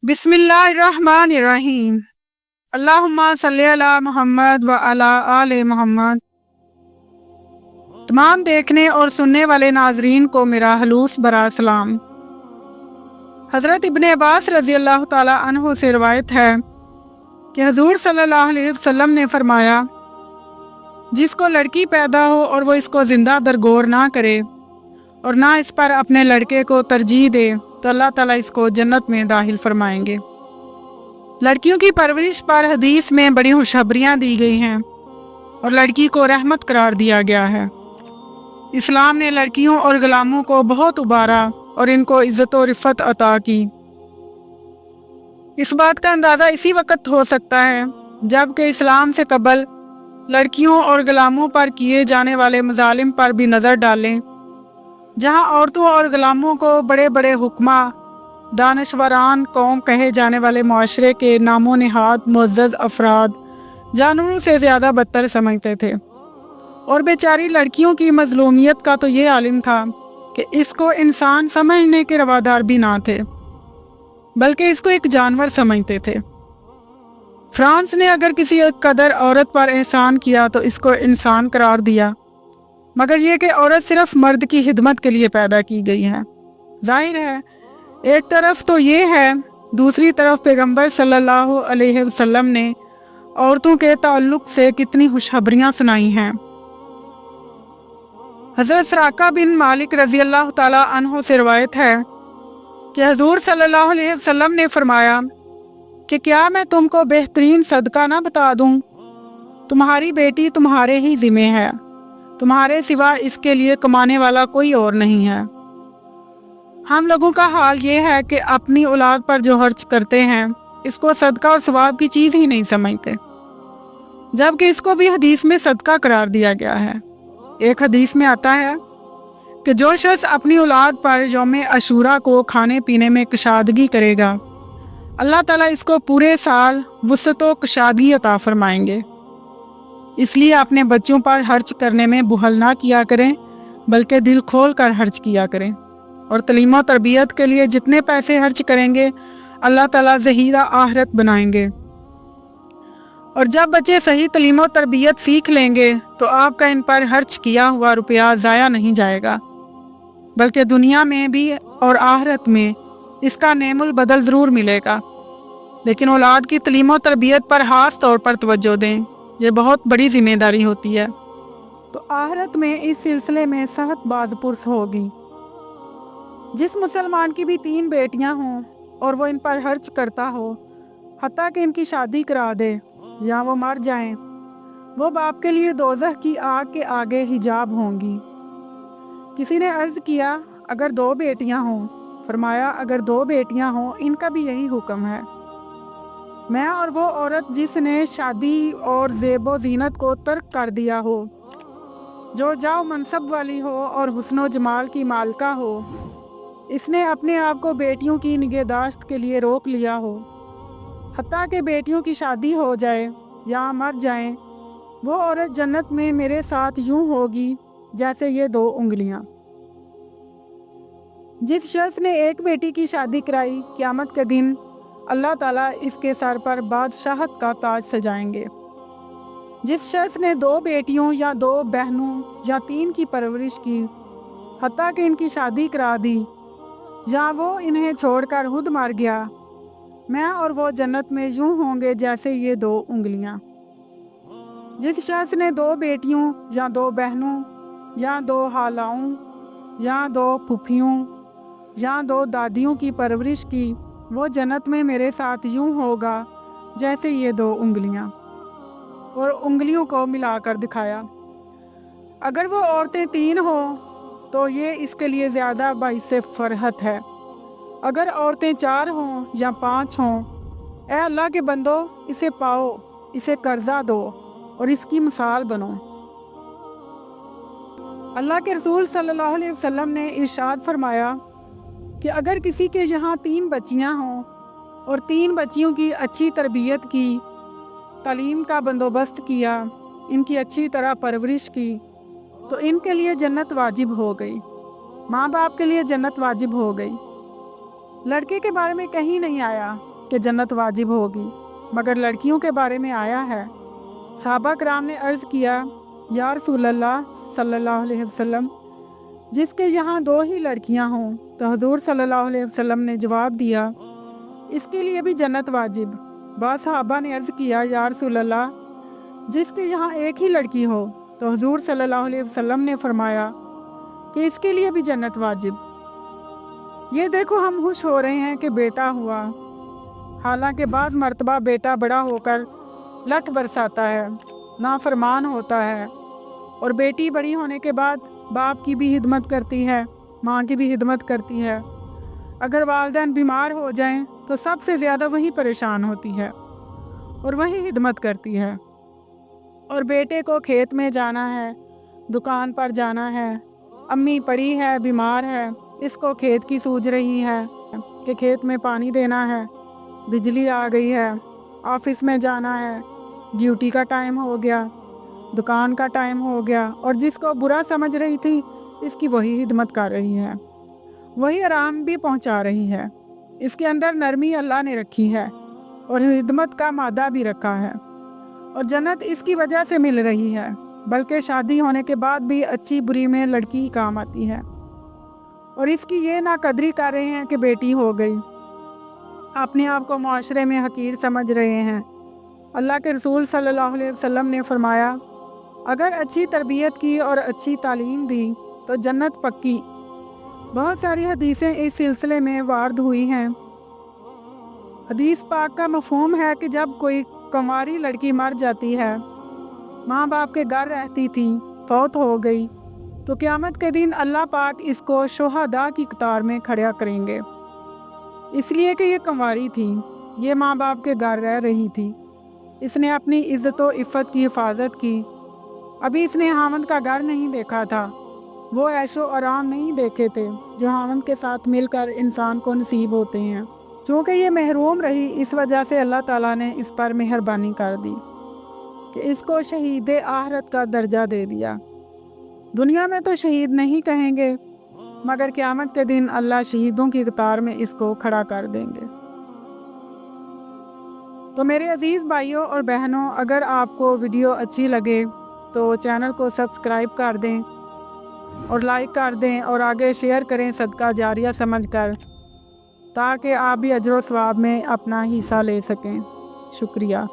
बिस्मिल्लाहिर्रहमानिर्रहीम। अल्लाहुम्मा सल्ली अला मोहम्मद व अला आले मोहम्मद। तमाम देखने और सुनने वाले नाजरीन को मेरा हलूस बरा सलाम। हज़रत इब्ने अब्बास रज़ी अल्लाह ताला अन्हु से रिवायत है कि हुज़ूर सल्लल्लाहु अलैहि वसल्लम ने फरमाया, जिसको लड़की पैदा हो और वो इसको ज़िंदा दरगोर ना करे और ना इस पर अपने लड़के को तरजीह दे तो अल्लाह ताला इसको जन्नत में दाखिल फरमाएंगे। लड़कियों की परवरिश पर हदीस में बड़ी खुशखबरियाँ दी गई हैं और लड़की को रहमत करार दिया गया है। इस्लाम ने लड़कियों और गुलामों को बहुत उबारा और इनको इज़्ज़त और रिफ़त अता की। इस बात का अंदाज़ा इसी वक्त हो सकता है जबकि इस्लाम से कबल लड़कियों और गुलामों पर किए जाने वाले मज़ालिम पर भी नज़र डालें, जहाँ औरतों और गुलामों को बड़े बड़े हुक्मा, दानश्वरान कौम कहे जाने वाले मुआशरे के नामो निहाद मुअज़्ज़ज़ अफराद जानवरों से ज़्यादा बदतर समझते थे। और बेचारी लड़कियों की मज़लूमियत का तो ये आलिम था कि इसको इंसान समझने के रवादार भी ना थे, बल्कि इसको एक जानवर समझते थे। फ्रांस ने अगर किसी कदर औरत पर एहसान किया तो इसको इंसान करार दिया, मगर ये कि औरत सिर्फ मर्द की खिदमत के लिए पैदा की गई है। जाहिर है एक तरफ तो ये है, दूसरी तरफ पैगंबर सल्लल्लाहु अलैहि वसल्लम ने औरतों के ताल्लुक से कितनी खुशखबरियाँ सुनाई हैं। हज़रत सराका बिन मालिक रज़ी अल्लाह ताला अन्हो से रिवायत है कि हुज़ूर सल्लल्लाहु अलैहि वसल्लम ने फरमाया कि क्या मैं तुमको बेहतरीन सदका ना बता दूं? तुम्हारी बेटी तुम्हारे ही ज़िम्मे है, तुम्हारे सिवा इसके लिए कमाने वाला कोई और नहीं है। हम लोगों का हाल ये है कि अपनी औलाद पर जो खर्च करते हैं इसको सदका और सवाब की चीज़ ही नहीं समझते, जबकि इसको भी हदीस में सदका करार दिया गया है। एक हदीस में आता है कि जो शख्स अपनी औलाद पर यौम अशूरा को खाने पीने में कशादगी करेगा, अल्लाह ताला इसको पूरे साल वुसअत व कशादगी अता फरमाएंगे। इसलिए अपने बच्चों पर खर्च करने में बुखल ना किया करें, बल्कि दिल खोल कर खर्च किया करें। और तलीम व तरबियत के लिए जितने पैसे खर्च करेंगे अल्लाह ताला ज़हीरा आखिरत बनाएंगे। और जब बच्चे सही तलीम व तरबियत सीख लेंगे तो आपका इन पर खर्च किया हुआ रुपया ज़ाया नहीं जाएगा, बल्कि दुनिया में भी और आखिरत में इसका नेमुल बदल ज़रूर मिलेगा। लेकिन औलाद की तलीम व तरबियत पर ख़ास तौर पर तवज्जो दें, ये बहुत बड़ी ज़िम्मेदारी होती है। तो आखिरत में इस सिलसिले में सख्त बाज़पुरस होगी। जिस मुसलमान की भी 3 बेटियां हों और वो इन पर खर्च करता हो, हत्ता कि इनकी शादी करा दे या वो मर जाएं, वो बाप के लिए दोज़ख की आग के आगे हिजाब होंगी। किसी ने अर्ज़ किया, अगर 2 बेटियां हों? फरमाया, अगर 2 बेटियां हों इनका भी यही हुक्म है। मैं और वो औरत जिसने शादी और ज़ेबो ज़ीनत को तर्क कर दिया हो, जो जाओ मनसब वाली हो और हुस्न जमाल की मालका हो, इसने अपने आप को बेटियों की निगहदाश्त के लिए रोक लिया हो, हत्ता कि बेटियों की शादी हो जाए या मर जाएं, वो औरत जन्नत में मेरे साथ यूं होगी जैसे ये 2 उंगलियां। जिस शख्स ने एक बेटी की शादी कराई, क़यामत के दिन अल्लाह ताला इसके सर पर बादशाहत का ताज सजाएंगे। जिस शख्स ने 2 बेटियों या 2 बहनों या 3 की परवरिश की, हत्ता कि इनकी शादी करा दी या वो इन्हें छोड़कर खुद मर गया, मैं और वो जन्नत में यूं होंगे जैसे ये 2 उंगलियां। जिस शख्स ने 2 बेटियों या 2 बहनों या 2 हालाओं या 2 फुफियों या 2 दादियों की परवरिश की, वो जन्नत में मेरे साथ यूं होगा जैसे ये 2 उंगलियां। और उंगलियों को मिलाकर दिखाया। अगर वो औरतें 3 हों तो ये इसके लिए ज़्यादा बाइसे फरहत है। अगर औरतें 4 हों या 5 हों, ए अल्लाह के बंदो, इसे पाओ, इसे कर्जा दो और इसकी मिसाल बनो। अल्लाह के रसूल सल्लल्लाहु अलैहि वसल्लम ने इरशाद फरमाया कि अगर किसी के यहाँ 3 बच्चियाँ हों और 3 बच्चियों की अच्छी तरबियत की, तालीम का बंदोबस्त किया, इनकी अच्छी तरह परवरिश की, तो इनके लिए जन्नत वाजिब हो गई, माँ बाप के लिए जन्नत वाजिब हो गई। लड़के के बारे में कहीं नहीं आया कि जन्नत वाजिब होगी, मगर लड़कियों के बारे में आया है। सहाबा कराम ने अर्ज़ किया, या रसूलल्लाह सल्लल्लाहु अलैहि वसल्लम, जिसके यहाँ 2 ही लड़कियाँ हों? तो हुज़ूर सल्लल्लाहु अलैहि वसल्लम ने जवाब दिया, इसके लिए भी जन्नत वाजिब। बाद सहाबा ने अर्ज़ किया, या रसूलल्लाह, जिसके यहाँ 1 ही लड़की हो? तो हुज़ूर सल्लल्लाहु अलैहि वसल्लम ने फरमाया कि इसके लिए भी जन्नत वाजिब। ये देखो, हम खुश हो रहे हैं कि बेटा हुआ, हालांकि बाज़ मर्तबा बेटा बड़ा होकर लठ बरसाता है, नाफरमान होता है, और बेटी बड़ी होने के बाद बाप की भी खिदमत करती है, माँ की भी खिदमत करती है। अगर वालिदैन बीमार हो जाएं तो सबसे ज़्यादा वही परेशान होती है और वही खिदमत करती है। और बेटे को खेत में जाना है, दुकान पर जाना है, अम्मी पड़ी है, बीमार है, इसको खेत की सूझ रही है कि खेत में पानी देना है, बिजली आ गई है, ऑफिस में जाना है, ड्यूटी का टाइम हो गया, दुकान का टाइम हो गया, और जिसको बुरा समझ रही थी इसकी वही खिदमत कर रही है, वही आराम भी पहुंचा रही है। इसके अंदर नरमी अल्लाह ने रखी है और खिदमत का मादा भी रखा है, और जन्नत इसकी वजह से मिल रही है। बल्कि शादी होने के बाद भी अच्छी बुरी में लड़की ही काम आती है, और इसकी ये नाकदरी कर रहे हैं कि बेटी हो गई, अपने आप को माशरे में हकीर समझ रहे हैं। अल्लाह के रसूल सल्लल्लाहु अलैहि वसल्लम ने फरमाया, अगर अच्छी तरबियत की और अच्छी तालीम दी तो जन्नत पक्की। बहुत सारी हदीसें इस सिलसिले में वारद हुई हैं। हदीस पाक का मफ़हूम है कि जब कोई कुंवारी लड़की मर जाती है, माँ बाप के घर रहती थी, फौत हो गई, तो क़यामत के दिन अल्लाह पाक इसको शुहदा की कतार में खड़ा करेंगे, इसलिए कि ये कुंवारी थी, ये माँ बाप के घर रह रही थी, इसने अपनी इज़्ज़त व इफ़्फ़त की हिफाजत की, अभी इसने हामद का घर नहीं देखा था, वो ऐशो आराम नहीं देखे थे जो हामद के साथ मिलकर इंसान को नसीब होते हैं। चूँकि ये महरूम रही, इस वजह से अल्लाह ताला ने इस पर मेहरबानी कर दी कि इसको शहीद आखिरत का दर्जा दे दिया। दुनिया में तो शहीद नहीं कहेंगे, मगर क़यामत के दिन अल्लाह शहीदों की कतार में इसको खड़ा कर देंगे। तो मेरे अजीज़ भाइयों और बहनों, अगर आपको वीडियो अच्छी लगे तो चैनल को सब्सक्राइब कर दें और लाइक कर दें, और आगे शेयर करें सदका जारिया समझकर, ताकि आप भी अजर व सवाब में अपना हिस्सा ले सकें। शुक्रिया।